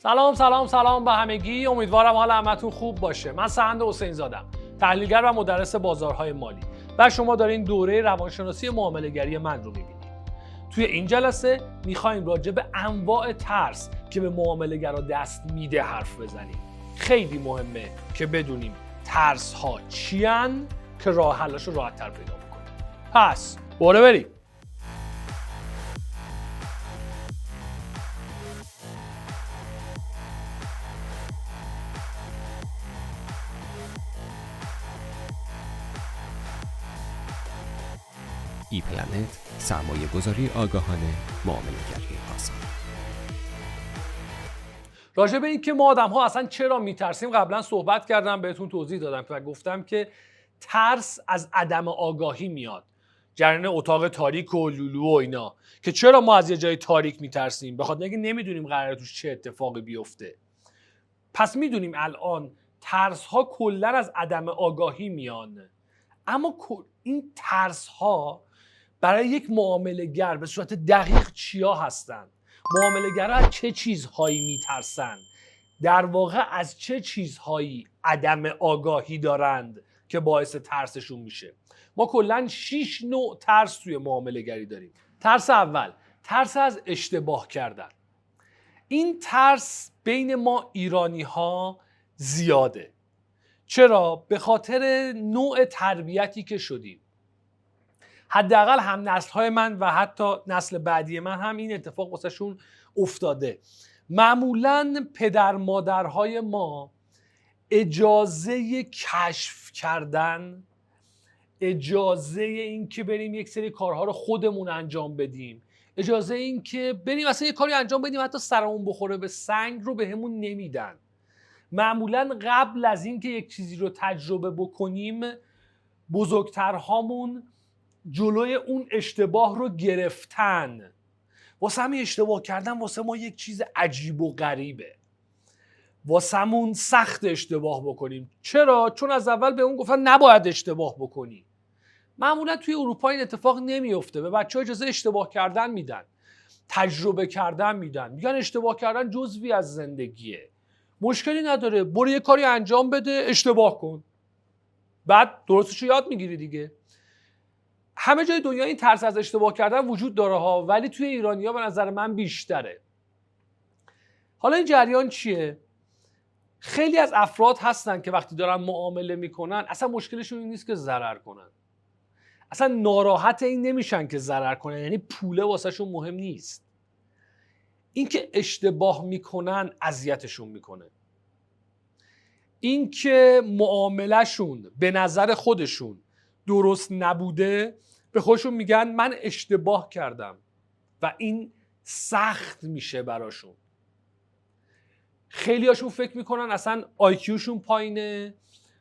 سلام به همگی. امیدوارم حال همتون خوب باشه. من سهند حسین زادم، تحلیلگر و مدرس بازارهای مالی و شما دارین دوره روانشناسی معامله‌گری من رو میبینید. توی این جلسه میخوایم راجع به انواع ترس که به معامله‌گرا دست میده حرف بزنیم. خیلی مهمه که بدونیم ترس ها چیان که راه حلش رو راحت‌تر پیدا بکنیم. پس بریم. ای پلنت، سرمایه گذاری آگاهانه، معامله‌گری آسان. راجع به این که ما آدم ها اصلا چرا میترسیم قبلا صحبت کردم، بهتون توضیح دادم و گفتم که ترس از عدم آگاهی میاد. جریان اتاق تاریک و لولو و اینا که چرا ما از یه جای تاریک میترسیم؟ بخاطر اینکه نمیدونیم قراره توش چه اتفاقی بیفته. پس میدونیم الان ترس ها کلا از عدم آگاهی میان. اما این ترس ها برای یک معامله‌گر به صورت دقیق چیا هستن؟ معامله‌گرا از چه چیزهایی میترسن؟ در واقع از چه چیزهایی عدم آگاهی دارند که باعث ترسشون میشه؟ ما کلاً 6 نوع ترس توی معامله‌گری داریم. ترس اول، ترس از اشتباه کردن. این ترس بین ما ایرانی ها زیاده. چرا؟ به خاطر نوع تربیتی که شدیم. حداقل هم نسل‌های من و حتی نسل بعدی من هم این اتفاق واسهشون افتاده. معمولاً پدر مادرهای ما اجازه کشف کردن، اجازه این که بریم یک سری کارها رو خودمون انجام بدیم، اجازه این که بریم اصلا یک کاری انجام بدیم حتی سرمون بخوره به سنگ رو بهمون نمیدن. معمولاً قبل از این که یک چیزی رو تجربه بکنیم بزرگترهامون جلوی اون اشتباه رو گرفتن. واسه همین اشتباه کردن واسه ما یک چیز عجیب و غریبه. واسمون سخت اشتباه بکنیم. چرا؟ چون از اول به اون گفتن نباید اشتباه بکنی. معمولا توی اروپا این اتفاق نمیفته. به بچه‌ها اجازه اشتباه کردن میدن، تجربه کردن میدن، میگن اشتباه کردن جزوی از زندگیه، مشکلی نداره، برو یه کاری انجام بده، اشتباه کن، بعد درستش رو یاد میگیری دیگه. همه جای دنیا این ترس از اشتباه کردن وجود داره ها، ولی توی ایرانی‌ها به نظر من بیشتره. حالا این جریان چیه؟ خیلی از افراد هستن که وقتی دارن معامله میکنن اصلا مشکلشون این نیست که ضرر کنن. اصلا ناراحت این نمیشن که ضرر کنن، یعنی پوله واسهشون مهم نیست. این که اشتباه میکنن اذیتشون میکنه. این که معاملهشون به نظر خودشون درست نبوده به خودشون میگن من اشتباه کردم و این سخت میشه براشون. خیلی هاشون فکر میکنن اصلا آیکیوشون پایینه،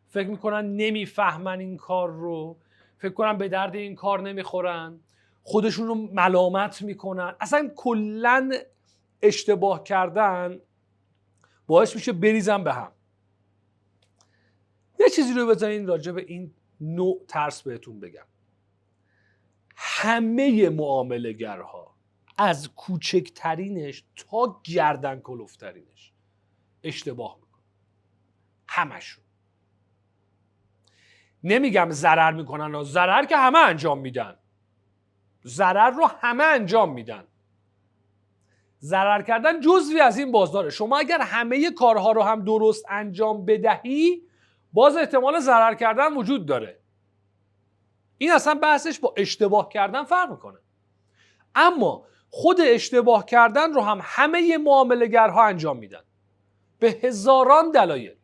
فکر میکنن نمیفهمن این کار رو، فکر کنن به درد این کار نمیخورن، خودشون رو ملامت میکنن. اصلا کلن اشتباه کردن باعث میشه بریزن به هم. یه چیزی رو بزنین راجع به این نوع ترس بهتون بگم. همه معامله‌گرها از کوچکترینش تا گردن کلفترینش اشتباه میکنن. همشون. نمیگم ضرر میکنن، ضرر که همه انجام میدن. ضرر رو همه انجام میدن. ضرر کردن جزوی از این بازاره. شما اگر همه کارها رو هم درست انجام بدهی باز احتمال ضرر کردن وجود داره. این اصلا بحثش با اشتباه کردن فرق میکنه. اما خود اشتباه کردن رو هم همه معامله‌گرها انجام میدن به هزاران دلایل.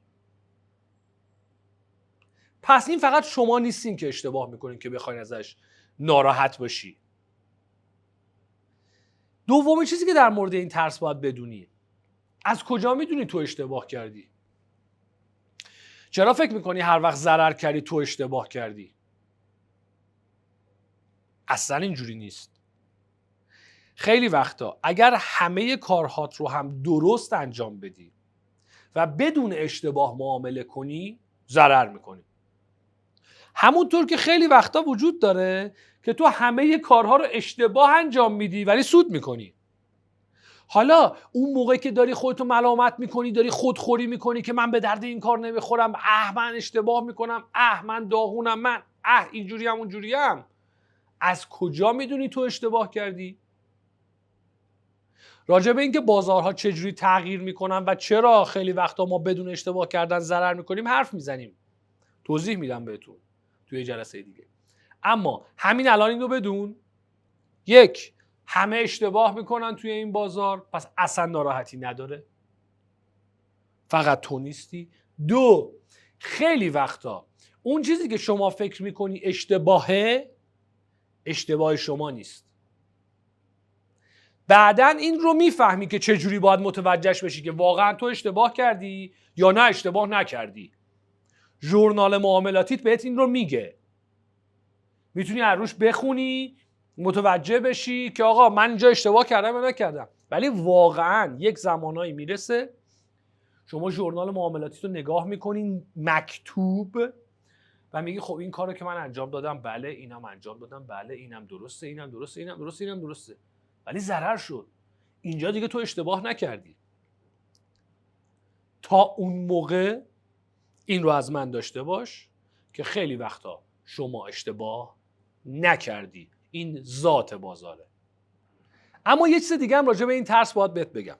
پس این فقط شما نیستین که اشتباه میکنین که بخواین ازش ناراحت باشی. دومین چیزی که در مورد این ترس باید بدونی، از کجا میدونی تو اشتباه کردی؟ چرا فکر میکنی هر وقت ضرر کردی تو اشتباه کردی؟ اصلا اینجوری نیست. خیلی وقتا اگر همه کارهات رو هم درست انجام بدی و بدون اشتباه معامله کنی ضرر میکنی. همونطور که خیلی وقتا وجود داره که تو همه کارها رو اشتباه انجام میدی ولی سود میکنی. حالا اون موقع که داری خودتو ملامت میکنی، داری خودخوری میکنی که من به درد این کار نمیخورم، من اشتباه میکنم، من داغونم، من اینجوریم اونجوریم، از کجا میدونی تو اشتباه کردی؟ راجع به اینکه بازارها چجوری تغییر میکنن و چرا خیلی وقتا ما بدون اشتباه کردن ضرر میکنیم حرف میزنیم، توضیح میدم بهتون توی جلسه دیگه. اما همین الان اینو بدون، یک، همه اشتباه میکنن توی این بازار، پس اصلا ناراحتی نداره، فقط تو نیستی. دو، خیلی وقتا اون چیزی که شما فکر میکنی اشتباهه، اشتباه شما نیست. بعدن این رو میفهمی که چجوری باید متوجهش بشی که واقعا تو اشتباه کردی یا نه اشتباه نکردی. ژورنال معاملاتیت بهت این رو میگه، میتونی از روش بخونی، متوجه بشی که آقا من اینجا اشتباه کردم یا نکردم. ولی واقعا یک زمانایی میرسه شما ژورنال معاملاتیت رو نگاه میکنین مکتوب و میگی خب این کارو که من انجام دادم، بله اینم انجام دادم، بله اینم درسته، اینم درسته، اینم درسته، اینم درسته، ولی ضرر شد. اینجا دیگه تو اشتباه نکردی. تا اون موقع این رو از من داشته باش که خیلی وقتا شما اشتباه نکردی. این ذات بازاره. اما یه چیز دیگه هم راجع به این ترس باید بهت بگم.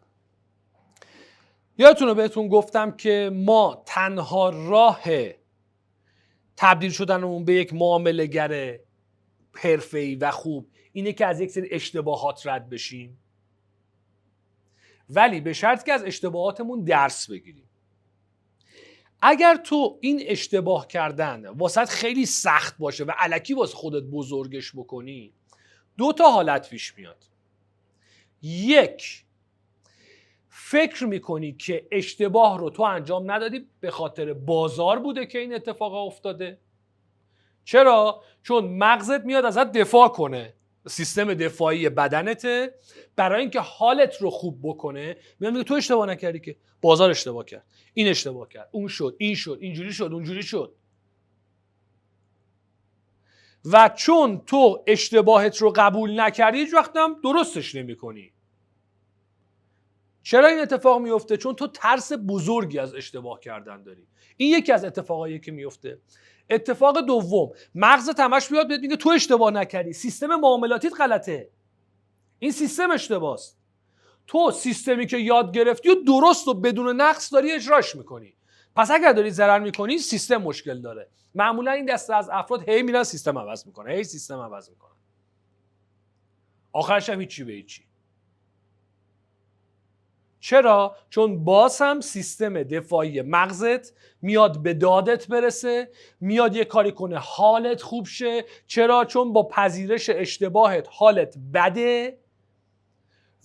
یادتونه بهتون گفتم که ما تنها راه تبدیل شدنمون به یک معامله‌گر حرفه‌ای و خوب اینه که از یک سری اشتباهات رد بشیم، ولی به شرطی که از اشتباهاتمون درس بگیریم. اگر تو این اشتباه کردن واسط خیلی سخت باشه و الکی واسه خودت بزرگش بکنی، دو تا حالت پیش میاد. یک، فکر میکنی که اشتباه رو تو انجام ندادی به خاطر بازار بوده که این اتفاق افتاده. چرا؟ چون مغزت میاد ازت دفاع کنه، سیستم دفاعی بدنته، برای اینکه حالت رو خوب بکنه میاد میگه تو اشتباه نکردی، که بازار اشتباه کرد، این اشتباه کرد، اون شد، این شد، اینجوری شد، اونجوری شد. و چون تو اشتباهت رو قبول نکردی هیچ وقت هم درستش نمی‌کنی. چرا این اتفاق میفته؟ چون تو ترس بزرگی از اشتباه کردن داری. این یکی از اتفاقایی که میفته. اتفاق دوم، مغزت همش بیاد بهت میگه تو اشتباه نکردی، سیستم معاملاتیت غلطه، این سیستم اشتباهه. تو سیستمی که یاد گرفتی و درست و بدون نقص داری اجراش میکنی. پس اگر داری ضرر میکنی سیستم مشکل داره. معمولا این دسته از افراد هی میرن سیستم عوض میکنن، هی سیستم عوض میکنن، آخرش هم هیچی به هیچی. چرا؟ چون باز هم سیستم دفاعی مغزت میاد به دادت برسه، میاد یه کاری کنه حالت خوب شه. چرا؟ چون با پذیرش اشتباهت حالت بده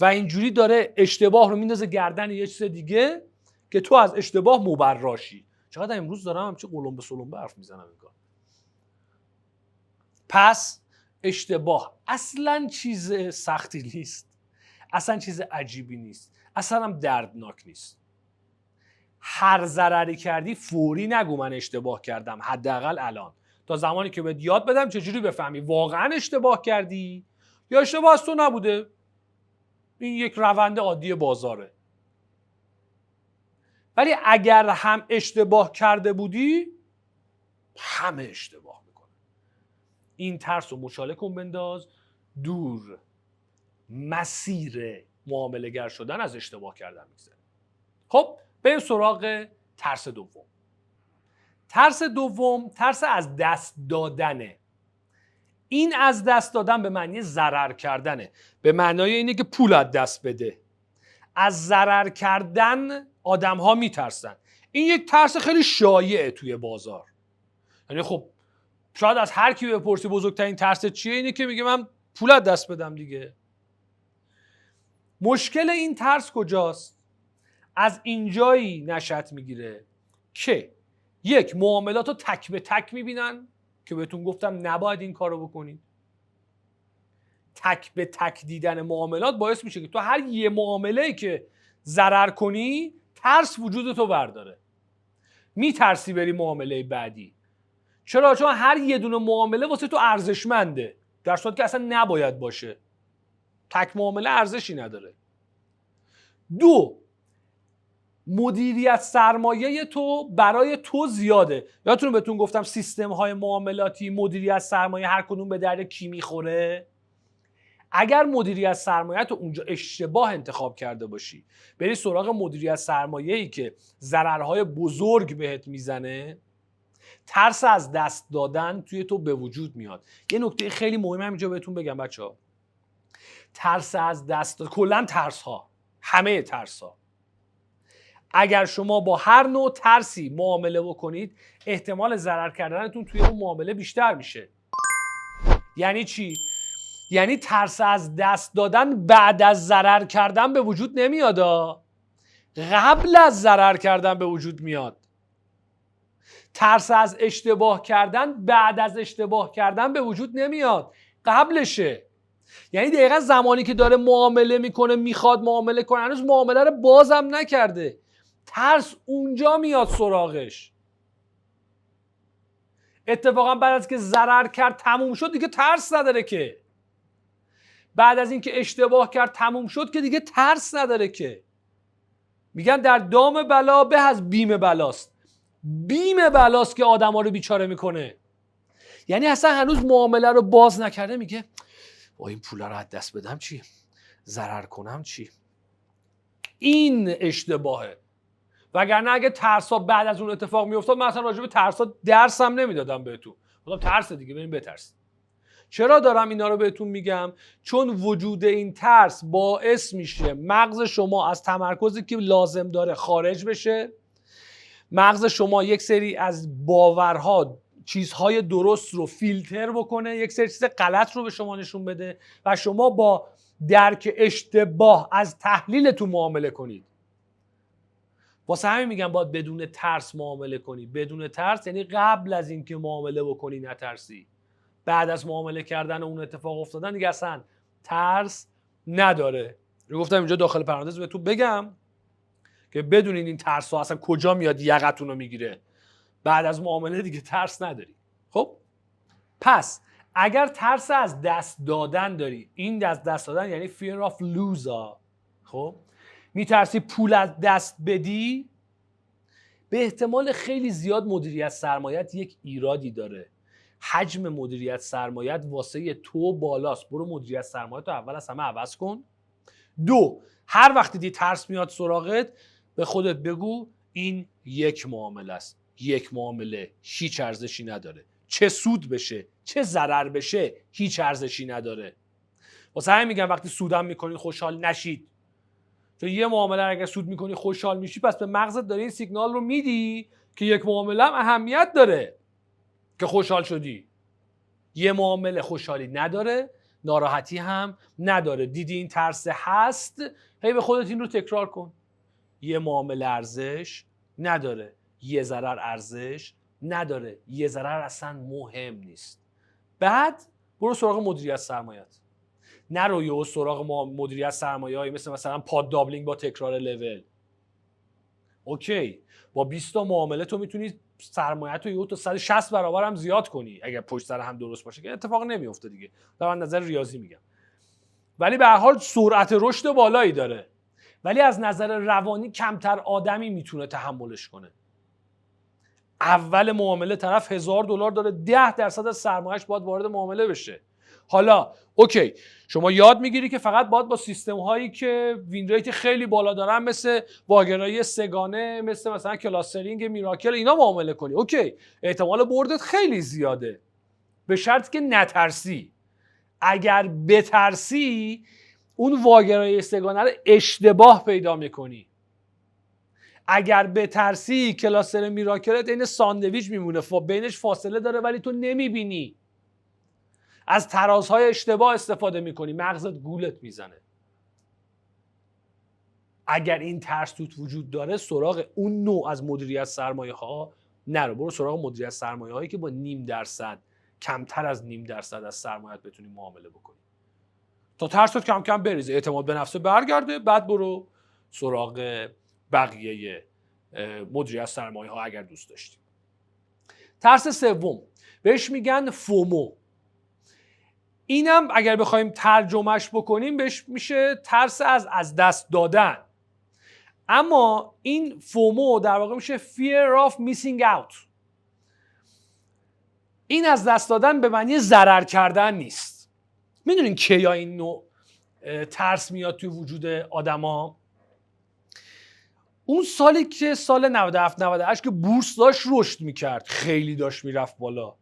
و اینجوری داره اشتباه رو میندازه گردن یه چیز دیگه که تو از اشتباه مبراشی. چقدر امروز دارم همچه قلمبه سلمبه حرف میزنم انگار. پس اشتباه اصلا چیز سختی نیست، اصلا چیز عجیبی نیست، اصلا هم دردناک نیست. هر ضرری کردی فوری نگو من اشتباه کردم، حداقل الان، تا زمانی که بهت یاد بدم چجوری بفهمی واقعا اشتباه کردی یا اشتباه از تو نبوده. این یک روند عادی بازاره. ولی اگر هم اشتباه کرده بودی، همه اشتباه میکنن. این ترس رو مچاله کن، بنداز دور. مسیر معامله‌گر شدن از اشتباه کردن میگذره. خب بریم سراغ ترس دوم. ترس دوم ترس از دست دادنه. این از دست دادن به معنی ضرر کردنه، به معنای اینه که پول از دست بده. از ضرر کردن آدم ها میترسن. این یک ترس خیلی شایعه توی بازار. یعنی خب شاید از هر کی بپرسی بزرگترین ترس چیه، اینه که میگه من پول از دست بدم دیگه. مشکل این ترس کجاست؟ از اینجایی نشأت میگیره که یک، معاملات رو تک به تک میبینن که بهتون گفتم نباید این کارو بکنید. تک به تک دیدن معاملات باعث میشه که تو هر یه معامله‌ای که ضرر کنی ترس وجودتو برداره، میترسی بری معامله بعدی. چرا؟ چون هر یه دونه معامله واسه تو ارزشمنده، در صورتی که اصلا نباید باشه. تک معامله ارزشی نداره. 2، مدیریت سرمایه تو برای تو زیاده. یادتونه بهتون گفتم سیستم های معاملاتی مدیریت سرمایه هر کدوم به درد کی میخوره؟ اگر مدیریت سرمایه تو اونجا اشتباه انتخاب کرده باشی، بری سراغ مدیریت سرمایه‌ای که ضررهای بزرگ بهت میزنه، ترس از دست دادن توی تو به وجود میاد. یه نکته خیلی مهم اینجا بهتون بگم بچه‌ها، ترس از دست دادن، کلا ترس ها، همه ترس ها، اگر شما با هر نوع ترسی معامله بکنید، احتمال ضرر کردنتون توی اون معامله بیشتر میشه. یعنی چی؟ یعنی ترس از دست دادن بعد از ضرر کردن به وجود نمیاد، قبل از ضرر کردن به وجود میاد. ترس از اشتباه کردن بعد از اشتباه کردن به وجود نمیاد، قبلشه. یعنی دقیقا زمانی که داره معامله میکنه، میخواد معامله کنه، هنوز معامله رو بازم نکرده، ترس اونجا میاد سراغش. اتفاقا بعد از که ضرر کرد تموم شد دیگه ترس نداره که. بعد از اینکه اشتباه کرد تموم شد که دیگه ترس نداره که. میگن در دام بلا به از بیم بلاست. بیم بلاست که آدما رو بیچاره میکنه. یعنی اصلا هنوز معامله رو باز نکرده، میگه این پولا رو از دست بدم چی؟ ضرر کنم چی؟ این اشتباهه. وگرنه اگه ترسا بعد از اون اتفاق میافتاد، من اصلا راجع به ترسا درسم نمیدادم بهتون. خودم ترس دیگه، بریم بترسید. چرا دارم اینا رو بهتون میگم؟ چون وجود این ترس باعث میشه مغز شما از تمرکزی که لازم داره خارج بشه. مغز شما یک سری از باورها، چیزهای درست رو فیلتر بکنه، یک سری چیز غلط رو به شما نشون بده و شما با درک اشتباه از تحلیلتون معامله کنید. واسه همین میگم باید بدون ترس معامله کنی. بدون ترس یعنی قبل از اینکه معامله بکنی نترسی، بعد از معامله کردن اون اتفاق افتادن دیگه اصلا ترس نداره. رو گفتم اینجا داخل پرانتز بهتون بگم که بدونین این ترس ها اصلا کجا میاد یقتون رو میگیره. بعد از معامله دیگه ترس نداری. خب پس اگر ترس از دست دادن داری، این دست دادن یعنی fear of lose، خب میترسی پول از دست بدی، به احتمال خیلی زیاد مدیریت سرمایت یک ایرادی داره. حجم مدیریت سرمایت واسه تو بالاست. برو مدیریت سرمایت رو اول از همه عوض کن. 2، هر وقتی دی ترس میاد سراغت، به خودت بگو این یک معامله است. یک معامله هیچ ارزشی نداره. چه سود بشه چه ضرر بشه هیچ ارزشی نداره. واسه همین میگم وقتی سودم میکنید خوشحال نشید. چون یه معامله اگر سود میکنی خوشحال میشی، پس به مغزت داری این سیگنال رو میدی که یک معامله هم اهمیت داره که خوشحال شدی. یه معامله خوشحالی نداره، ناراحتی هم نداره. دیدی این ترس هست، هی به خودت این رو تکرار کن. یه معامله ارزش نداره، یه ضرر ارزش نداره، یه ضرر اصلا مهم نیست. بعد برو سراغ مدیریت سرمایه‌ات. نرو یهو سراغ مدیریت سرمایه‌ای مثلا پاد دابلینگ با تکرار لول. اوکی، با 20 تا معامله تو میتونی سرمایه‌ت رو یهو تا 160 برابر هم زیاد کنی اگر پشت سر هم درست باشه، که اتفاق نمیفته دیگه. در نظر ریاضی میگم. ولی به هر حال سرعت رشد بالایی داره. ولی از نظر روانی کمتر آدمی میتونه تحملش کنه. اول معامله طرف $1000 داره، 10% از سرمایه‌اش باید وارد معامله بشه. حالا اوکی، شما یاد میگیری که فقط باید با سیستم هایی که وین ریت خیلی بالا دارن، مثل واگرایی سگانه، مثلا کلاسترینگ، میراکل، اینا معامله کنی. اوکی، احتمال بردت خیلی زیاده، به شرط که نترسی. اگر بترسی، اون واگرایی سگانه رو اشتباه پیدا میکنی. اگر بترسی، کلاستر میراکلت این ساندویچ میمونه، بینش فاصله داره ولی تو نمیبینی. از ترازهای اشتباه استفاده میکنی، مغزت گولت میزنه. اگر این ترس توت وجود داره، سراغ اون نوع از مدیریت سرمایه ها نرو. برو سراغ مدیریت سرمایه هایی که با 0.5%، کمتر از 0.5% از سرمایه‌ات بتونی معامله بکنی تا ترست کم کم بریزه، اعتماد به نفس برگرده. بعد برو سراغ بقیه مدیریت سرمایه ها اگر دوست داشتی. ترس سوم بهش میگن فومو. اینم اگر بخوایم ترجمهش بکنیم بهش میشه ترس از دست دادن. اما این فومو در واقع میشه fear of missing out. این از دست دادن به معنی ضرر کردن نیست. میدونین کیا این نوع ترس میاد توی وجود آدما؟ اون سالی که سال 97 98 که بورس داشت رشد میکرد، خیلی داشت میرفت بالا،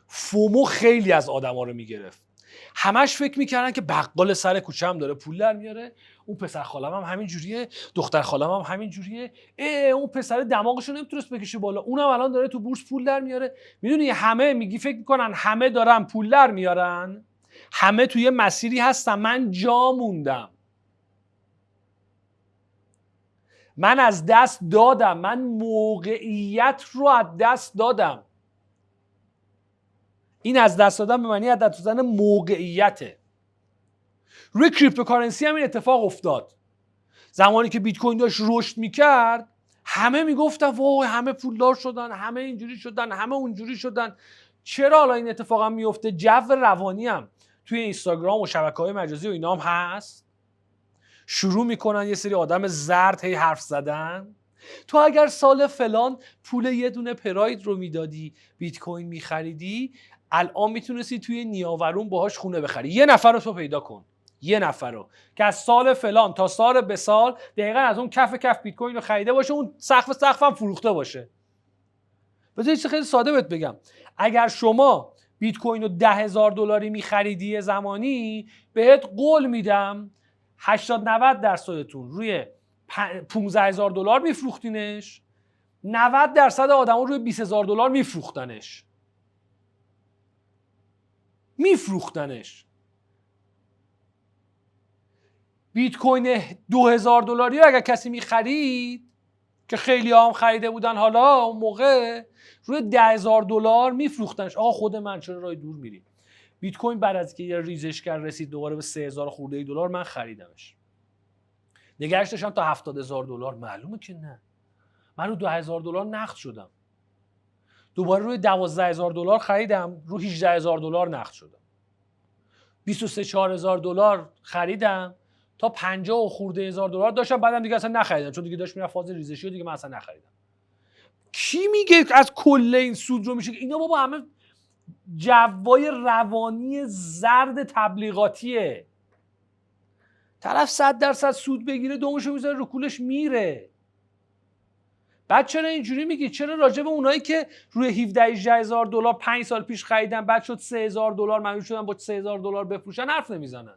فومو خیلی از آدما رو میگرفت. همش فکر میکردن که بقال سر کوچه هم داره پول در میاره، اون پسر خالم هم همین جوریه، دختر خالم هم همین جوریه، اون پسر دماغشو نمیتونست بکشه بالا، اونم الان داره تو بورس پول در میاره. میدونی همه میگی فکر میکنن همه دارن پول در میارن، همه توی مسیری هستن، من جا موندم، من از دست دادم، من موقعیت رو از دست دادم. این از دست دادن به معنی از دست دادن موقعیته. روی کریپتوکارنسی هم این اتفاق افتاد. زمانی که بیت کوین داشت رشد میکرد، همه میگفتن وای همه پولدار شدن، همه اینجوری شدن، همه اونجوری شدن. چرا حالا این اتفاق هم میفته؟ جو روانی هم توی اینستاگرام و شبکه‌های مجازی و اینا هم هست. شروع میکنن یه سری آدم زرد هی حرف زدن. تو اگر سال فلان پول یه دونه پراید رو میدادی، بیت کوین میخریدی، الان میتونستی توی نیاورون باهاش خونه بخری. یه نفر رو تو پیدا کن، یه نفر رو که از سال فلان تا سال به سال دقیقاً از اون کف بیت کوین رو خریده باشه، اون سقف هم فروخته باشه. بذار چیز خیلی ساده بهت بگم. اگر شما بیت کوین رو $10,000 میخریدی زمانی، بهت قول میدم 80-90% روی $15,000 میفروختینش، 90% آدما روی $20,000 میفروختنش. بیت کوین $2,000 رو اگر کسی میخرید که خیلی هم خریده بودن حالا اون موقع، روی $10,000 میفروختنش. آقا خود من چرا راه دور میریم؟ بیت کوین بعد از که یه ریزش کرد رسید دوباره به 3,000 خورده دلار، من خریدمش. نگهش داشتم تا $70,000. معلومه که نه، من رو $10,000 نقد شدم. دوباره روی $12,000 خریدم، رو $18,000 نقد شدم. $23,000-4,000 خریدم تا 50 خورده هزار دلار داشتم، بعدم دیگه اصلا نخریدم چون دیگه داشت میرفت فاز ریزشی و دیگه من اصلا نخریدم. کی میگه از کل این سود رو میشه؟ اینا بابا همه جوای روانی زرد تبلیغاتیه. طرف 100% سود بگیره دومشو میذاره رو کولش میره. بعد چرا اینجوری میگی؟ چرا راجع به اونایی که روی $17,000 5 سال پیش خریدن بعد شد $3,000 مجبور شدن با $3,000 بفروشن حرف نمیزنن؟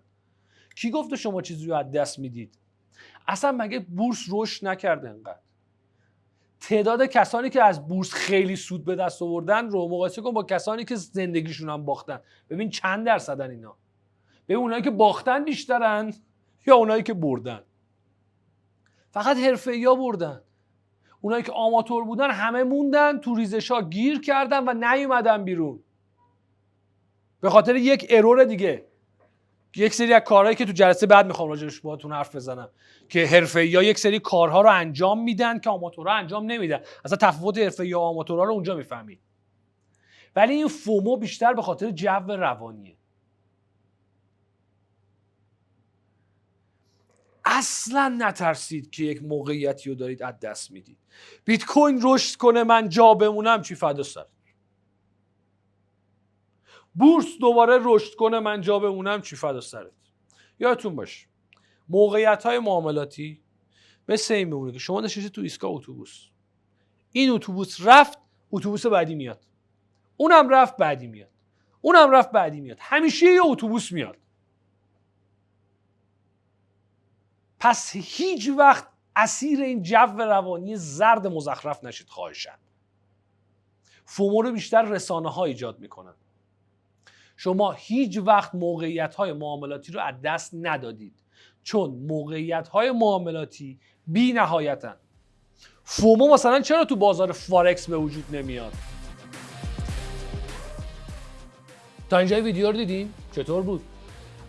کی گفته شما چیزی رو از دست میدید؟ اصلا مگه بورس رشد نکرده انقدر؟ تعداد کسانی که از بورس خیلی سود به دست آوردن رو مقایسه کن با کسانی که زندگیشون هم باختن. ببین چند درصدن اینا. ببین اونایی که باختن بیشترن یا اونایی که بردن. فقط حرفه‌ای‌ها بردن. اونایی که آماتور بودن همه موندن تو ریزش‌ها گیر کردن و نیومدن بیرون. به خاطر یک ارور دیگه. یک سری از کارهایی که تو جلسه بعد میخوام راجعش باهاتون حرف بزنم که حرفه‌ای‌ها یک سری کارها رو انجام میدن که آماتورها انجام نمیدن. اصلا تفاوت حرفه‌ای و آماتورها رو اونجا میفهمید. ولی این فومو بیشتر به خاطر جو روانیه. اصلا نترسید که یک موقعیتی رو دارید از دست میدید. بیت کوین رشد کنه من جا بمونم، چی فدا سر. بورس دوباره رشد کنه من جا بمونم، چی فدا سرت. یادتون باش موقعیت‌های معاملاتی مثل این میمونه که شما نشستی تو ایستگاه اتوبوس، این اتوبوس رفت، اتوبوس بعدی میاد، اونم رفت بعدی میاد، اونم رفت بعدی میاد، همیشه یه اتوبوس میاد. پس هیچ وقت اسیر این جو روانی زرد مزخرف نشید خواهشاً. فومو رو بیشتر رسانه‌ها ایجاد میکنن. شما هیچ وقت موقعیت‌های معاملاتی رو از دست ندادید، چون موقعیت‌های معاملاتی بی نهایتن. فومو مثلا چرا تو بازار فارکس به وجود نمیاد؟ تا اینجای ویدیو رو دیدین؟ چطور بود؟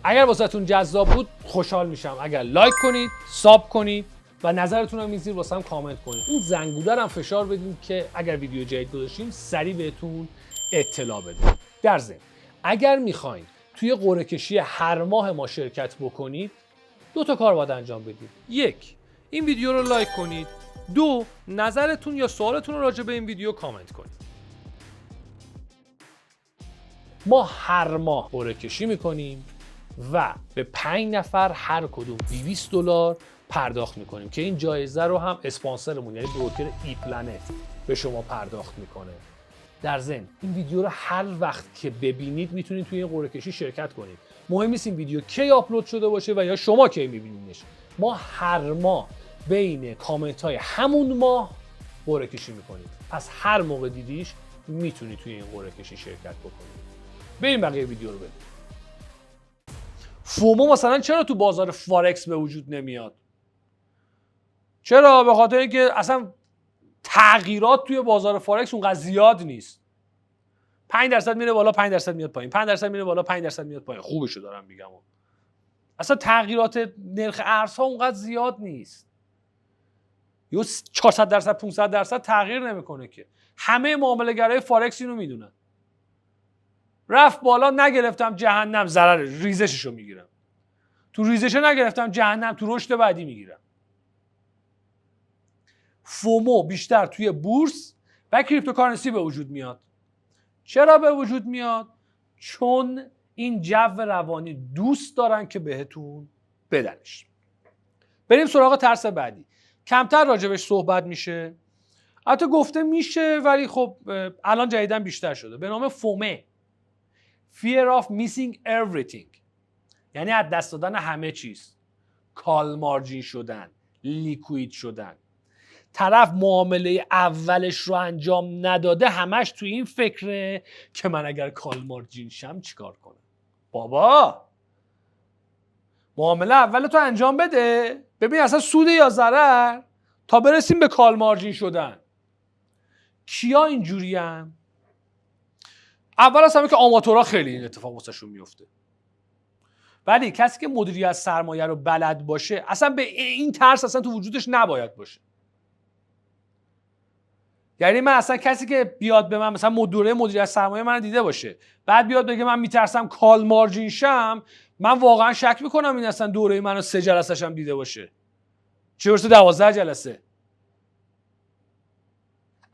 اگر واسهتون جذاب بود خوشحال میشم اگر لایک کنید، ساب کنید و نظرتون رو میذارید واسم کامنت کنید. اون زنگوله رو هم فشار بدین که اگر ویدیو جدید گذاشتیم سریع بهتون اطلاع بده. در ضمن اگر میخواین توی قرعه کشی هر ماه ما شرکت بکنید، 2 تا کار باید انجام بدید. 1. این ویدیو رو لایک کنید. 2 نظرتون یا سوالتون رو راجع به این ویدیو کامنت کنید. ما هر ماه قرعه کشی میکنیم و به 5 نفر هر کدوم $200 پرداخت میکنیم که این جایزه رو هم اسپانسرمون یعنی بروکر ای پلنت به شما پرداخت میکنه. در ضمن این ویدیو رو هر وقت که ببینید میتونید توی این قرعه کشی شرکت کنید. مهم نیست این ویدیو کی آپلود شده باشه و یا شما کی میبینیدش. ما هر ماه بین کامنت های همون ماه قرعه کشی میکنید. پس هر موقع دیدیش میتونید توی این قرعه کشی شرکت بکنید. بریم بقیه ویدیو رو ببینیم. فومو مثلا چرا تو بازار فارکس به وجود نمیاد؟ چرا؟ به خاطر اینکه اصلا تغییرات توی بازار فارکس اونقدر زیاد نیست. 5% میره بالا، 5% میاد پایین، 5% میره بالا، 5% میاد پایین. خوبشو دارم میگم. اصلا تغییرات نرخ ارزها اونقدر زیاد نیست. یا 400%، 500% تغییر نمیکنه که. همه معامله‌گرای فارکس اینو میدونن. رفت بالا نگرفتم جهنم، ضرر ریزششو میگیرم. تو ریزش نگرفتم جهنم، تو رشد بعدی میگیرم. فومو بیشتر توی بورس و کریپتوکارنسی به وجود میاد. چرا به وجود میاد؟ چون این جو روانی دوست دارن که بهتون بدنش. بریم سراغ ترس بعدی. کمتر راجبش صحبت میشه. البته گفته میشه ولی خب الان جدیداً بیشتر شده. به نام فومه. Fear of missing everything. یعنی از دست دادن همه چیز. کال مارجین شدن، لیکوید شدن. طرف معامله اولش رو انجام نداده، همش تو این فکره که من اگر کال مارجین شم چیکار کنم. بابا معامله اول تو انجام بده، ببین اصلا سود یا ضرر تا برسیم به کال مارجین شدن. کیا اینجورین؟ اول از همه که آماتورها خیلی این اتفاق واسهشون میفته. ولی کسی که مدیریت سرمایه رو بلد باشه اصلا به این ترس اصلا تو وجودش نباید باشه. یعنی من اصلا کسی که بیاد به من مثلا دوره مدیریت سرمایه من دیده باشه بعد بیاد بگه من میترسم کال مارجین شم، من واقعا شک میکنم این اصلا دوره منو 3 جلسه هم دیده باشه، چه برسه 12 جلسه.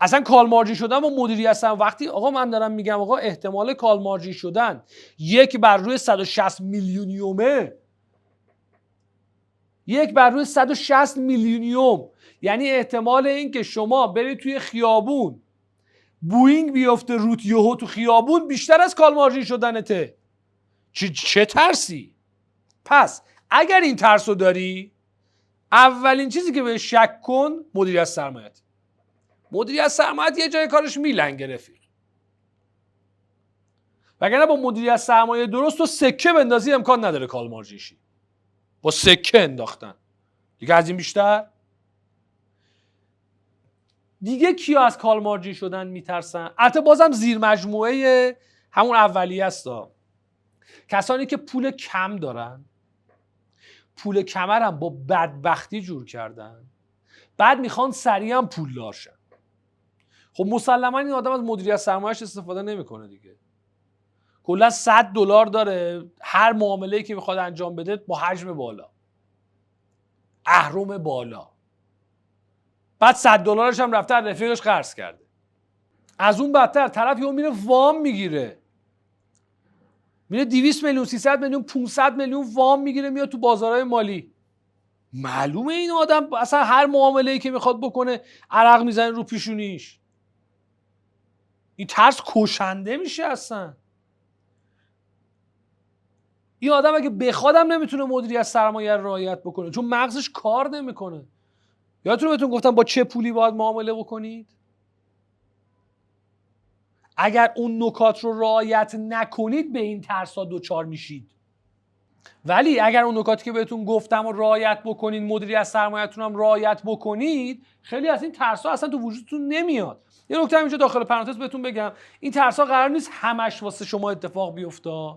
اصلا کال مارجین شدن و مدیریت سرمایه، وقتی آقا من دارم میگم آقا احتمال کال مارجین شدن 1 بر روی 160 میلیونیومه، 1 بر روی 160 میلیونیوم، یعنی احتمال این که شما برید توی خیابون بوینگ بیفته روت یهو تو خیابون بیشتر از کال مارجین شدنته. چه ترسی؟ پس اگر این ترسو داری، اولین چیزی که بهش شک کن مدیریت سرمایه‌ت. مدیریت سرمایه‌ت یه جای کارش میلنگه رفیق. وگرنه با مدیریت سرمایه درست و سکه بندازی امکان نداره کال مارجین شی. با سکه انداختن. دیگه از این بیشتر؟ دیگه کیا از کال مارجین شدن میترسن؟ البته بازم زیر مجموعه همون اولیه است. کسانی که پول کم دارن، پول کمرم با بدبختی جور کردن، بعد میخوان سریعا پولدار شن. خب مسلما این آدم از مدیریت سرمایه‌اش استفاده نمیکنه دیگه. کلا $100 داره، هر معامله‌ای که میخواد انجام بده با حجم بالا، اهرم بالا، بعد $100 هم رفته رفیقش قرض کرده. از اون بدتر طرف یهو میره وام میگیره، میره 200 میلیون، 300 میلیون، 500 میلیون وام میگیره، میاد تو بازارهای مالی. معلومه این آدم اصلا هر معامله‌ای که میخواد بکنه عرق میزنه رو پیشونیش. این ترس کشنده میشه اصلا. این آدم اگه بخوادم نمیتونه مدیریت سرمایه رو رعایت بکنه چون مغزش کار نمیکنه. یادتونه بهتون گفتم با چه پولی باید معامله بکنید؟ اگر اون نکات رو رعایت نکنید به این ترس‌ها دچار میشید. ولی اگر اون نکاتی که بهتون گفتم رو رعایت بکنید، مدیریت سرمایه‌تون هم رعایت بکنید، خیلی از این ترس‌ها اصلا تو وجودتون نمیاد. یه نکته اینجا داخل پرانتز بهتون بگم، این ترس‌ها قرار نیست همش واسه شما اتفاق بیفته.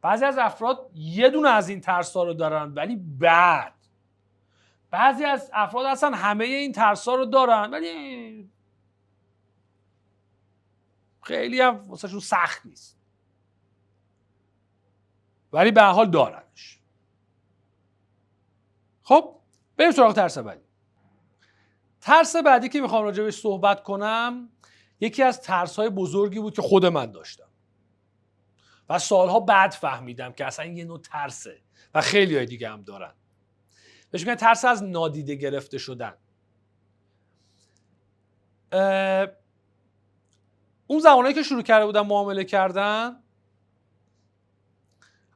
بعضی از افراد یه دونه از این ترس‌ها رو دارن ولی بعد بعضی از افراد اصلا همه این ترس‌ها رو دارن ولی خیلی هم واسهشون سخت نیست، ولی به هر حال دارنش. خب بریم سراغ ترس بعدی. ترس بعدی که میخوام راجع بهش صحبت کنم یکی از ترس‌های بزرگی بود که خود من داشتم و سالها بعد فهمیدم که اصلا یه نوع ترسه و خیلی های دیگه هم دارن. بهش میگن ترس از نادیده گرفته شدن. اون زمانایی که شروع کرده بودم معامله کردن،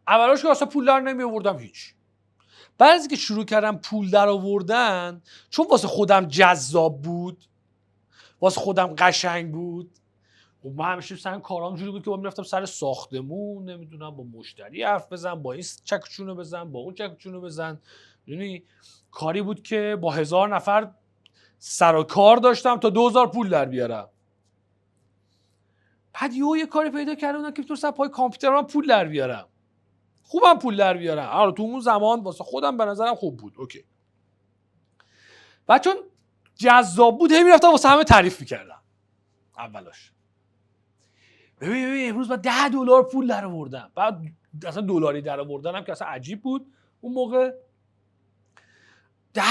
اولاش که اصلا پول در نمی آوردم هیچ. بعد از اینکه شروع کردم پول در آوردن، چون واسه خودم جذاب بود، واسه خودم قشنگ بود، و من همیشه سر کارام جوری بود که با میرفتم سر ساختمون، نمیدونم با مشتری حرف بزن، با این چکچونه بزن، با اون چکچونه بزن. یعنی کاری بود که با 1000 نفر سر و کار داشتم تا 2000 پول در بیارم. بعد یه کاری پیدا کردم که تو سر پای کامپیوترم پول در بیارم. خوبم پول در بیارم. آره تو اون زمان واسه خودم به نظرم خوب بود. اوکی. بعد چون جذاب بود هی میرفتم واسه همه تعریف میکردم. اولاش ببین امروز من $10 پول در آوردم. بعد اصلا دلاری در آوردنم که اصلا عجیب بود اون موقع. $10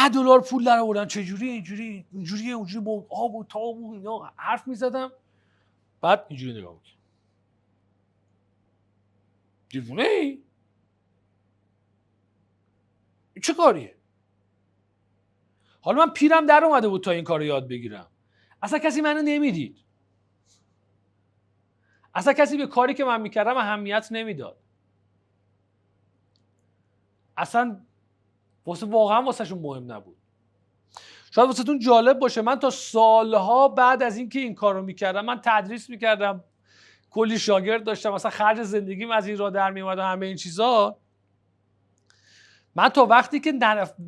پول در آوردم. چجوری اینجوری اونجوری با آب و تاب و اینا حرف میزدم. بعد اینجوری نگاه میکنم. دیوونه ای؟ چه کاریه؟ حالا من پیرم در اومده بود تا این کارو یاد بگیرم. اصلا کسی منو نمیدید. اصلا کسی به کاری که من میکردم اهمیت نمیداد. اصلا واقعا واسهشون مهم نبود. شاید واسهتون جالب باشه من تا سالها بعد از اینکه این کارو میکردم، من تدریس میکردم، کلی شاگرد داشتم، مثلا خرج زندگیم از این راه در میومد و همه این چیزا. من تا وقتی که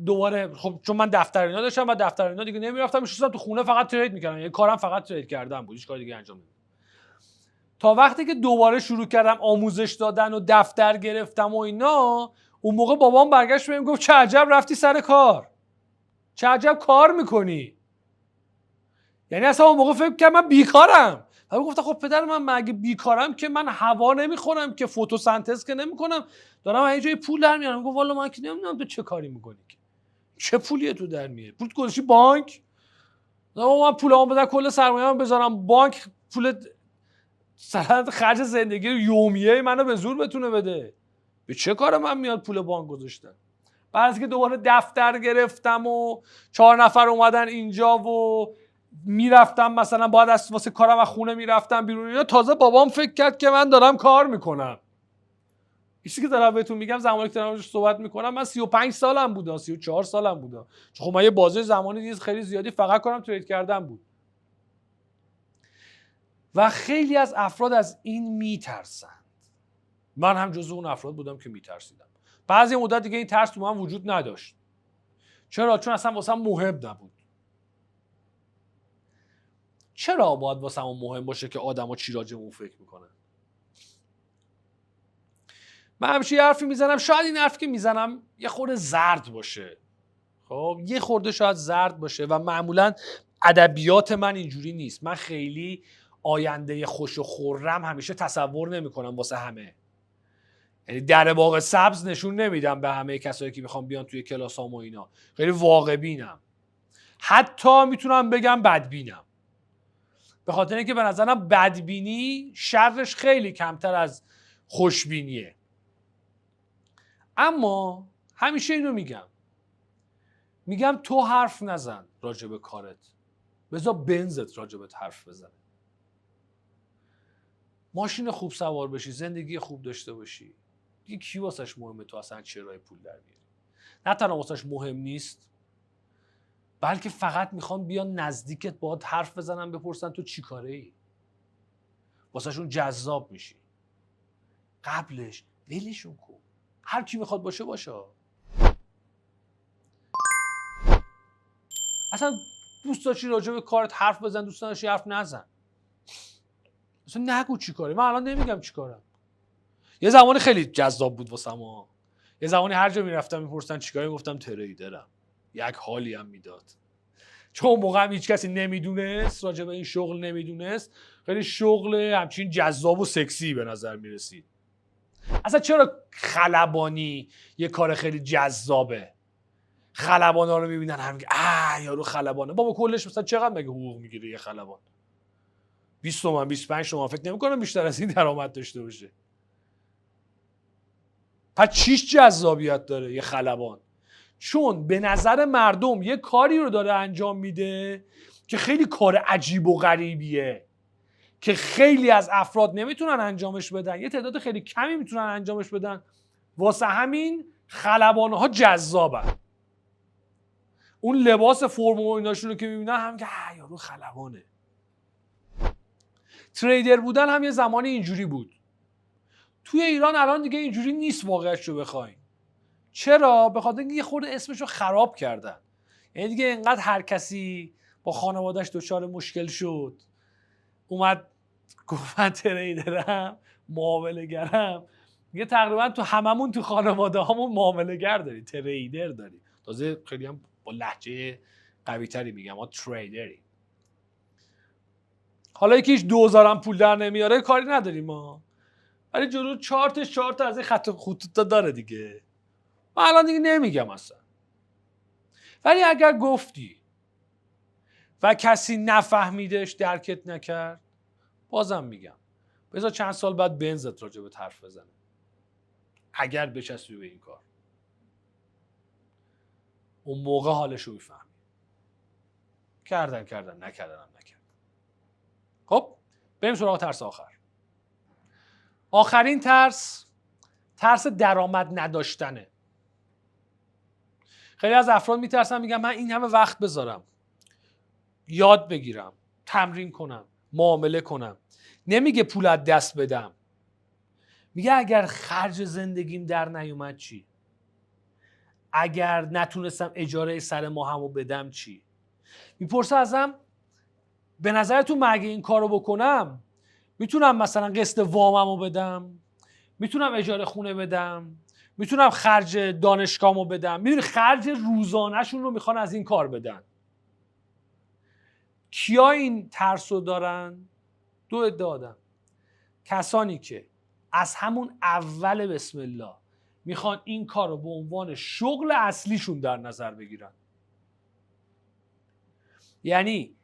دوباره خب چون من دفتر اینا داشتم و دفتر اینا دیگه نمیرفتم، میشستم تو خونه فقط ترید میکردم. یعنی کارم فقط ترید کردن بود، هیچ کار دیگه انجام نمیدادم. تا وقتی که دوباره شروع کردم آموزش دادن و دفتر گرفتم و اینا، اون موقع بابام برگشت بهم گفت چه عجب رفتی سر کار، چه عجب کار میکنی. یعنی اصلا اون موقع فکر کردم من بیکارم. و گفتم خب پدر من مگه بیکارم که من هوا نمیخورم که فتوسنتز که نمیکنم، دارم یه جای پول در میارم. گفت والا من که نمیدونم تو چه کاری میکنی، چه پولیه تو در میاری؟ پول گذاشتی بانک؟ نه من پولامو بدم کل سرمایه‌ام بذارم بانک، پول سند خرج زندگی یومیه منو به زور بتونه بده. به چه کار من میاد پول بانک گذاشتن؟ بعد از که دوباره دفتر گرفتم و 4 نفر اومدن اینجا و میرفتم مثلا باید از واسه کارم از خونه میرفتم بیرون اینا، تازه بابام فکر کرد که من دارم کار میکنم. چیزی که دارم بهتون میگم زمانی که دارم صحبت میکنم من 35 سالم بود، 34 سالم بود. چون خب من یه بازه زمانی خیلی زیادی فقط کارم ترید کردن بود. و خیلی از افراد از این میترسند. من هم جزو اون افراد بودم که میترسیدم. بعضی مدت دیگه این ترس تو من وجود نداشت. چرا؟ چون اصلا واسم مهم نبود. چرا باید واسم مهم باشه که آدما چی راجعمون فکر میکنن؟ من همیشه یه حرفی میزنم، شاید این حرفی که میزنم یه خورده زرد باشه. خب یه خورده شاید زرد باشه و معمولا ادبیات من اینجوری نیست. من خیلی آینده خوش و خرم همیشه تصور نمیکنم واسه همه. یعنی در باغ سبز نشون نمیدم به همه کسایی که میخوام بیان توی کلاسام و اینا. خیلی واقع بینم. حتی میتونم بگم بدبینم. به خاطر اینکه به نظرم بدبینی شرش خیلی کمتر از خوشبینیه. اما همیشه اینو میگم تو حرف نزن راجع به کارت. بذار بنزت راجبت حرف بزنه. ماشین خوب سوار بشی، زندگی خوب داشته باشی. دیگه کی واسش مهمه تو اصلا چرای پول در بیاری؟ نه تنها واسش مهم نیست، بلکه فقط میخوان بیان نزدیکت باهات حرف بزنن بپرسن تو چی کاره ای. واسهشون جذاب میشی. قبلش ولشون کن. هر کی میخواد باشه. اصلا دوست داشتی راجع به کارت حرف بزن، دوست داشتی حرف نزن. اصلا نگو چی کاری. من الان نمیگم چی کارم. یه زمانی خیلی جذاب بود واسم. یه زمانی هر جا میرفتم میپرسن چیکاری، گفتم تریدرم. یک حالی هم میداد. چون اون موقع هم هیچ کسی نمیدونست راجع به این شغل نمیدونست. خیلی شغل همچین جذاب و سکسی به نظر میرسید. اصلا چرا خلبانی یه کار خیلی جذابه؟ خلبانا رو میبینن هم میگه یارو خلبانه. بابا کلش مثلا چقدر مگه حقوق میگیره یه خلبان؟ 20 تومن 25 تومن، فکر نمی‌کنم بیشتر از این درآمد داشته باشه. پس چیش جذابیت داره یه خلبان؟ چون به نظر مردم یه کاری رو داره انجام میده که خیلی کار عجیب و غریبیه که خیلی از افراد نمیتونن انجامش بدن، یه تعداد خیلی کمی میتونن انجامش بدن. واسه همین خلبانه ها جذابن. اون لباس فرم و ایناشون رو که میبینن هم که یارو خلبانه. تریدر بودن هم یه زمانی اینجوری بود. توی ایران الان دیگه اینجوری نیست واقعیتش رو بخواین. چرا؟ به خاطر اینکه یه خورده اسمش رو خراب کردن. یعنی دیگه اینقدر هر کسی با خانواده‌اش دچار مشکل شد اومد گفت من تریدرم، معامله‌گرم. دیگه تقریبا تو هممون تو خانواده هامون معامله‌گر داریم، تریدر داریم. تازه خیلی هم با لهجه قوی‌تری میگم ما تریدریم. حالا یکی هیچ 2000 هم پول در نمیاره کاری نداریم ما، ولی جلو 4 تا از این خط خطوط داره دیگه. من الان دیگه نمیگم اصلا. ولی اگر گفتی و کسی نفهمیدش، درکت نکرد، بازم میگم بذار چند سال بعد بنزت راجع به حرف بزنه اگر بچسبی به این کار. اون موقع حالشو میفهمی. کردن نکردن هم نکردن. خب بریم سراغ ترس آخر. آخرین ترس درآمد نداشتنه. خیلی از افراد میترسن، میگن من این همه وقت بذارم، یاد بگیرم، تمرین کنم، معامله کنم، نمیگه پول از دست بدم، میگه اگر خرج زندگیم در نیومد چی؟ اگر نتونستم اجاره سر ماهمو بدم چی؟ میپرسه ازم به نظرتون مگه این کارو بکنم میتونم مثلا قسط واممو بدم، میتونم اجاره خونه بدم، میتونم خرج دانشگاهمو بدم؟ میدونی خرج روزانه‌شون رو میخوان از این کار بدن. کیا این ترسو دارن؟ 2 عده آدم. کسانی که از همون اول بسم الله میخوان این کار رو به عنوان شغل اصلیشون در نظر بگیرن. یعنی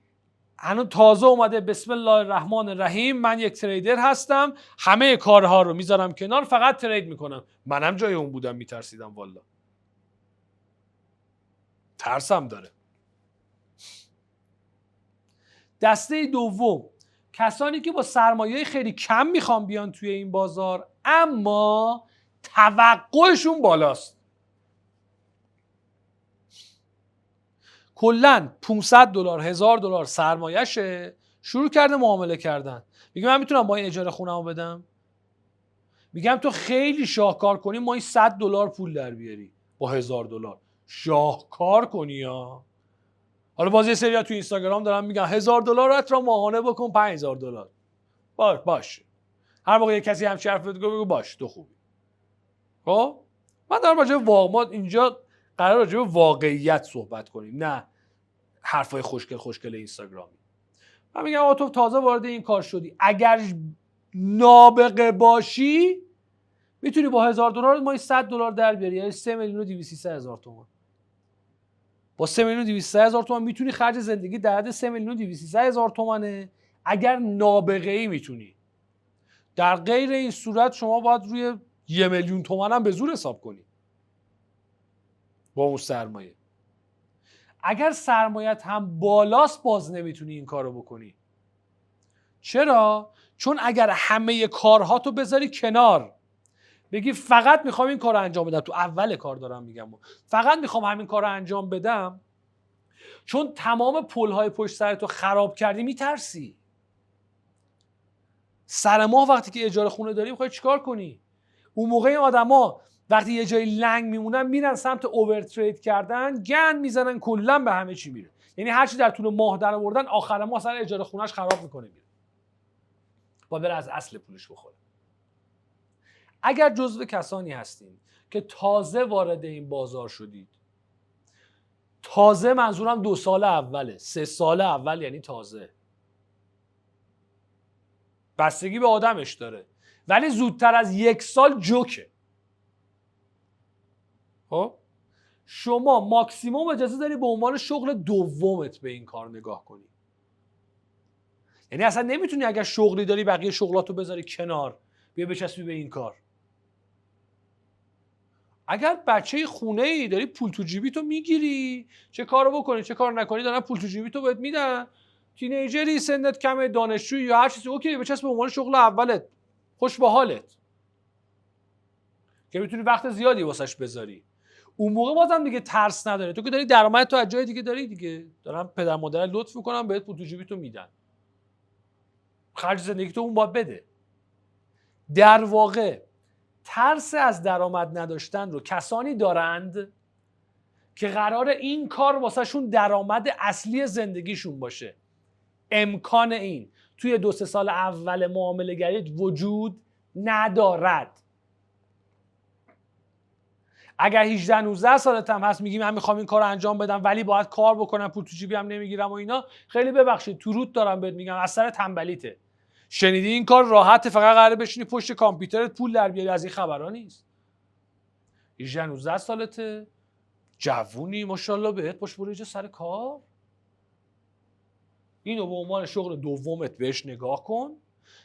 هنوز تازه اومده بسم الله الرحمن الرحیم من یک تریدر هستم، همه کارها رو میذارم کنار، فقط ترید میکنم. منم جای اون بودم میترسیدم والا. ترسم داره. دسته دوم کسانی که با سرمایه خیلی کم میخوان بیان توی این بازار اما توقعشون بالاست. کلاً $500 $1000 سرمایه‌شه، شروع کرده معامله کردن. میگه من میتونم با این اجاره خونه‌مو بدم. میگم تو خیلی شاهکار کنی ما این $100 پول در بیاری با $1000. شاهکار کنی ها. حالا باز یه سری تو اینستاگرام دارن میگن $1000 را ماهانه بکن $5000. باش. هر موقع یه کسی همچین حرف بگو باش تو خوبی. خب من دارم راجع به ما اینجا قرار راجع به واقعیت صحبت کنیم، نه حرفای خوشگل اینستاگرامی. من میگم آقا تو تازه وارد این کار شدی، اگر نابغه باشی میتونی با $1000 ماهی $100 در بیاری، یعنی 3,200,000 تومان. با 3,200,000 تومان میتونی خرج زندگی در حد 3,200,000 تومانه اگر نابغه ای میتونی. در غیر این صورت شما باید روی 1,000,000 تومان هم به زور حساب کنی با اون سرمایه. اگر سرمایت هم بالاست باز نمیتونی این کارو بکنی. چرا؟ چون اگر همه کارهاتو بذاری کنار، بگی فقط میخوام این کارو انجام بدم، تو اول کار دارم میگم فقط میخوام همین کارو انجام بدم، چون تمام پلهای پشت سرتو خراب کردی میترسی. سر ماه وقتی که اجاره خونه داری میخوای چیکار کنی؟ اون موقع این آدما وقتی یه جایی لنگ میمونن میرن سمت اوورترید کردن، گند میزنن، کلا به همه چی میره. یعنی هر چی در طول ماه در آوردن آخر ماه سر اجاره خونه‌اش خراب میکنه میره. با بره از اصل پولش بخوره. اگر جزو کسانی هستین که تازه وارد این بازار شدید، تازه منظورم 2 سال اوله، 3 سال اول یعنی تازه، بستگی به آدمش داره، ولی زودتر از 1 سال جوکه. خب شما ماکسیموم اجازه داری به عنوان شغل دومت به این کار نگاه کنی. یعنی اصلا نمیتونی اگر شغلی داری بقیه شغلاتو بذاری کنار بیا بچسبی به این کار. اگر بچه خونه ای داری پول تو جیبی تو میگیری، چه کارو بکنی چه کار نکنی دارن پول تو جیبی تو بهت میدن، تینیجری سنت کمه دانشجویی یا هر چیزی اوکی بچسب به عنوان شغل اولت، خوش به حالت که میتونی وقت زیادی واسش بذاری. اون موقع بازم دیگه ترس نداره، تو که داری درآمد تو از جای دیگه داری دیگه، دارن پدر مادر لطف میکنن بهت پول تو جیبی تو میدن، خرج زندگی تو اون باید بده. در واقع ترس از درآمد نداشتن رو کسانی دارند که قرار این کار واسه شون درآمد اصلی زندگیشون باشه. امکان این توی 2-3 سال اول معامله گریت وجود ندارد. اگر 18-19 سالت هم هست میگی من میخوام این کار رو انجام بدم ولی باید کار بکنم پول تو جیبی هم نمیگیرم و اینا، خیلی ببخشید تو روت دارم بهت میگم از سر تنبلیته. شنیدی این کار راحته، فقط قراره بشینی پشت کامپیوترت پول در بیاری، از این خبرا نیست. 18-19 سالته، جوونی ماشاءالله بهت، باش برو اینجا سر کار. اینو به عنوان شغل دومت بهش نگاه کن،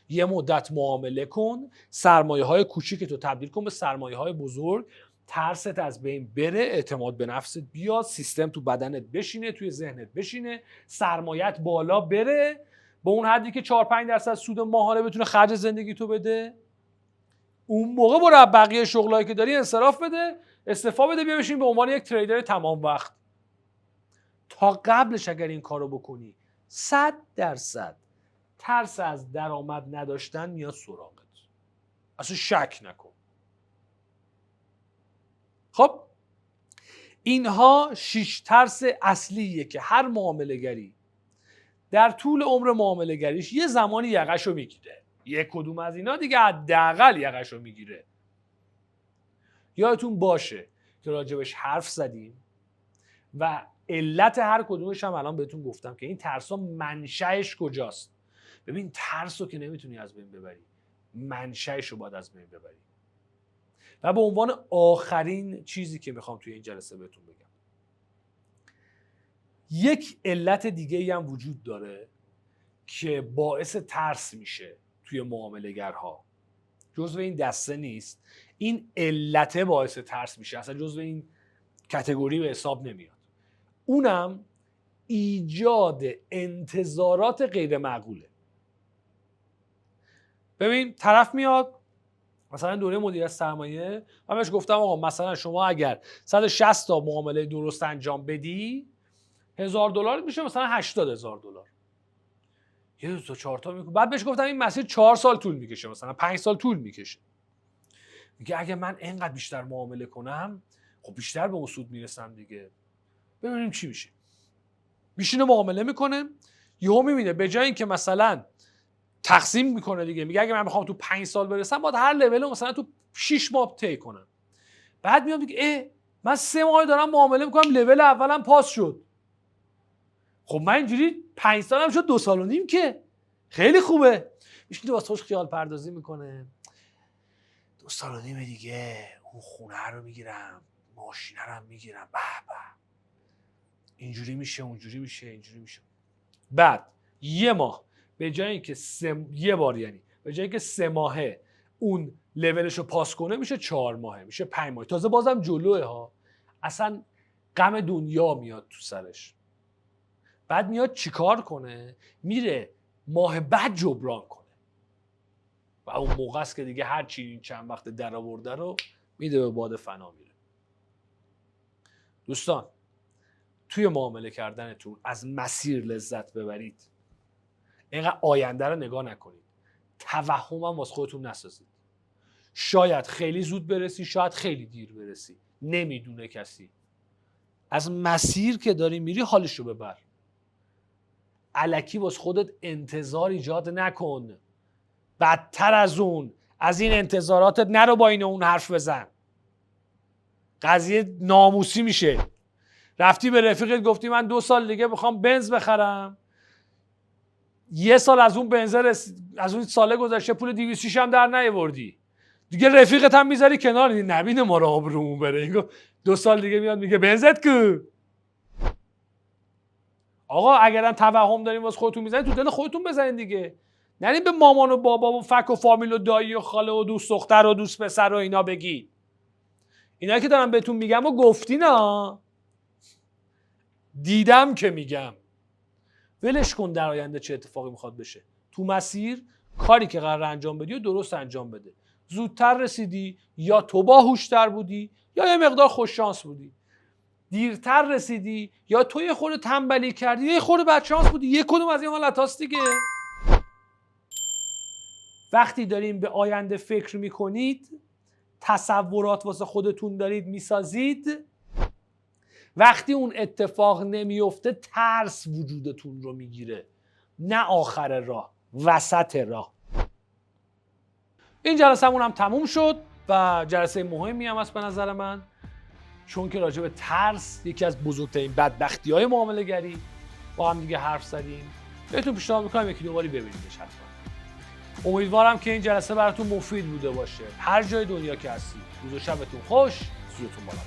یه مدت معامله کن، سرمایه‌های کوچیکتو تبدیل کن به سرمایه‌های بزرگ، ترست از بین بره، اعتماد به نفست بیاد، سیستم تو بدنت بشینه، توی ذهنت بشینه، سرمایه‌ات بالا بره به اون حدی که 4-5% سود ماهانه بتونه خرج زندگی تو بده. اون موقع برو از بقیه شغلایی که داری انصراف بده، استعفا بده، بیا بشین به عنوان یک تریدر تمام وقت. تا قبلش اگر این کارو بکنی 100% ترس از درآمد نداشتن میاد سراغت، اصلا شک نکن. خب اینها 6 ترس اصلیه که هر معامله گری در طول عمر معامله گریش یه زمانی یقشو میگیره. یک کدوم از اینا دیگه حداقل یقشو میگیره. یادتون باشه که راجبش حرف زدیم و علت هر کدومش هم الان بهتون گفتم که این ترسا منشأش کجاست. ببین ترسو که نمیتونی از بین ببری، منشأش رو باید از بین ببری. و به عنوان آخرین چیزی که میخوام توی این جلسه بهتون بگم، یک علت دیگه هم وجود داره که باعث ترس میشه توی معامله‌گرها، جزو این دسته نیست، این علت باعث ترس میشه، اصلا جزو این کتگوری به حساب نمیاد. اونم ایجاد انتظارات غیر معقوله. ببین طرف میاد مثلا دوره مدیریت سرمایه، من بهش گفتم آقا مثلا شما اگر 160 تا معامله درست انجام بدی $1000 میشه مثلا $80,000. یه 2-4 تا میکنه. بعد بهش گفتم این مسیر 4 سال طول میکشه، مثلا 5 سال طول میکشه. میگه اگه من اینقدر بیشتر معامله کنم خب بیشتر به اون سود میرسم دیگه. ببینیم چی میشه. میشینه معامله میکنه، یهو میبینه به جای اینکه مثلا تقسیم میکنه دیگه، میگه اگه من میخوام تو 5 سال برسم باید هر لول مثلا تو 6 ماه طی کنم. بعد میام میگه من 3 ماه دارم معامله میکنم لول اولم پاس شد. خب من اینجوری 5 سالم شد 2 سال و نیم که خیلی خوبه. میشینه واسه خوش خیال پردازی میکنه، 2 سال و نیم دیگه اون خونه رو میگیرم، ماشینه رو میگیرم، به به اینجوری میشه اونجوری میشه اینجوری میشه. بعد یه ماه به جای اینکه یه بار یعنی به جای اینکه 3 ماهه اون لولش رو پاس کنه میشه 4 ماهه، میشه 5 ماه. تازه بازم جلوه ها، اصلا غم دنیا میاد تو سرش. بعد میاد چیکار کنه؟ میره ماه بعد جبران کنه و اون موقع است که دیگه هر چی این چند وقت در آورده رو میده به باد فنا میره. دوستان توی معامله کردنتون از مسیر لذت ببرید، اینقدر آینده رو نگاه نکنید، توهم هم واسه خودتون نسازید. شاید خیلی زود برسی، شاید خیلی دیر برسی، نمیدونه کسی. از مسیر که داری میری حالش رو ببر. الکی واسه خودت انتظار ایجاد نکن. بدتر از اون، از این انتظاراتت نرو با این اون حرف بزن. قضیه ناموسی میشه. رفتی به رفیقت گفتی من 2 سال دیگه میخوام بنز بخرم، 1 سال از اون بنز از اون ساله گذشته پول 200 هم در نیاوردی، دیگه رفیقت هم میذاری کنار، نبینه ما رو آبرومون بره. 2 سال دیگه میاد میگه بنزت کو. آقا اگرم توهم دارین واسه خودتون میزنین تو دل خودتون بزنین دیگه. نرین به مامان و بابا و فک و فامیل و دایی و خاله و دوست دختر و دوست پسر و اینا بگی. اینا که دارم بهتون میگم و گفتین ها. دیدم که میگم. ولش کن در آینده چه اتفاقی میخواد بشه. تو مسیر کاری که قرار انجام بدی و درست انجام بده. زودتر رسیدی یا تو باهوشتر بودی یا یه مقدار خوش شانس بودی. دیرتر رسیدی یا تو یه خورده تنبلی کردی یا یه خورده بدشانس بودی. یه کدوم از این حالتاست دیگه. وقتی دارین به آینده فکر میکنید، تصورات واسه خودتون دارید میسازید، وقتی اون اتفاق نمیفته ترس وجودتون رو میگیره. نه آخر راه، وسط راه. این جلسه‌مون هم تموم شد و جلسه مهمی هم هست به نظر من، چون که راجع به ترس، یکی از بزرگترین بدبختی‌های معامله‌گری، با هم دیگه حرف زدیم. بهتون پیشنهاد می‌کنم یکی دو باری ببینیدش حتما. امیدوارم که این جلسه براتون مفید بوده باشه. هر جای دنیا که هستید، روز و شبتون خوش، روزتون بالا.